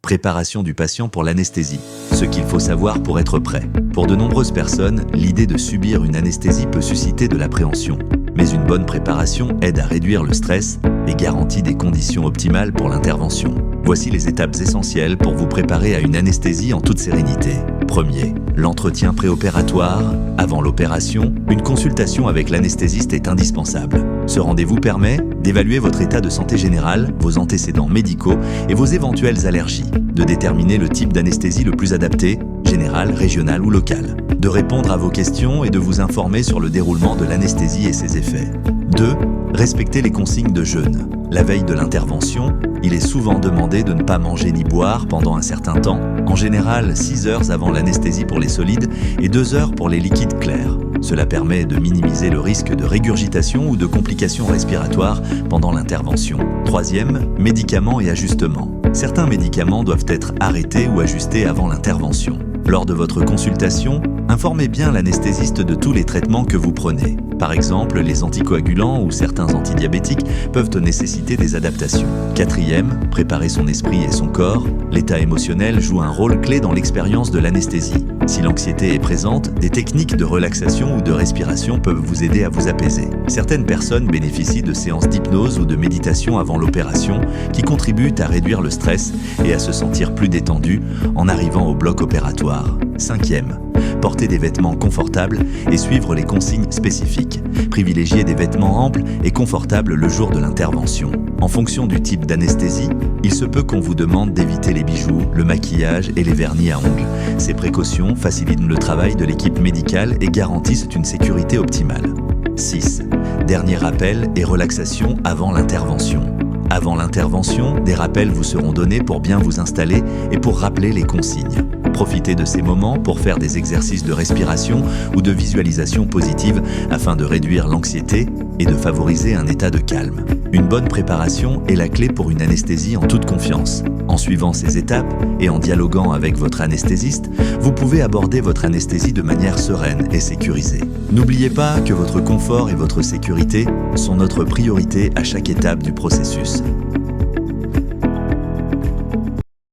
Préparation du patient pour l'anesthésie. Ce qu'il faut savoir pour être prêt. Pour de nombreuses personnes, l'idée de subir une anesthésie peut susciter de l'appréhension. Mais une bonne préparation aide à réduire le stress et garantit des conditions optimales pour l'intervention. Voici les étapes essentielles pour vous préparer à une anesthésie en toute sérénité. Premier, l'entretien préopératoire. Avant l'opération, une consultation avec l'anesthésiste est indispensable. Ce rendez-vous permet d'évaluer votre état de santé général, vos antécédents médicaux et vos éventuelles allergies, de déterminer le type d'anesthésie le plus adapté, générale, régionale ou locale, de répondre à vos questions et de vous informer sur le déroulement de l'anesthésie et ses effets. 2. Respecter les consignes de jeûne. La veille de l'intervention, il est souvent demandé de ne pas manger ni boire pendant un certain temps, en général 6 heures avant l'anesthésie pour les solides et 2 heures pour les liquides clairs. Cela permet de minimiser le risque de régurgitation ou de complications respiratoires pendant l'intervention. Troisième, médicaments et ajustements. Certains médicaments doivent être arrêtés ou ajustés avant l'intervention. Lors de votre consultation, informez bien l'anesthésiste de tous les traitements que vous prenez. Par exemple, les anticoagulants ou certains antidiabétiques peuvent nécessiter des adaptations. Quatrième, préparer son esprit et son corps. L'état émotionnel joue un rôle clé dans l'expérience de l'anesthésie. Si l'anxiété est présente, des techniques de relaxation ou de respiration peuvent vous aider à vous apaiser. Certaines personnes bénéficient de séances d'hypnose ou de méditation avant l'opération qui contribuent à réduire le stress et à se sentir plus détendu en arrivant au bloc opératoire. Cinquième, porter des vêtements confortables et suivre les consignes spécifiques. Privilégier des vêtements amples et confortables le jour de l'intervention. En fonction du type d'anesthésie, il se peut qu'on vous demande d'éviter les bijoux, le maquillage et les vernis à ongles. Ces précautions facilitent le travail de l'équipe médicale et garantissent une sécurité optimale. 6. Dernier rappel et relaxation avant l'intervention. Avant l'intervention, des rappels vous seront donnés pour bien vous installer et pour rappeler les consignes. Profitez de ces moments pour faire des exercices de respiration ou de visualisation positive afin de réduire l'anxiété et de favoriser un état de calme. Une bonne préparation est la clé pour une anesthésie en toute confiance. En suivant ces étapes et en dialoguant avec votre anesthésiste, vous pouvez aborder votre anesthésie de manière sereine et sécurisée. N'oubliez pas que votre confort et votre sécurité sont notre priorité à chaque étape du processus.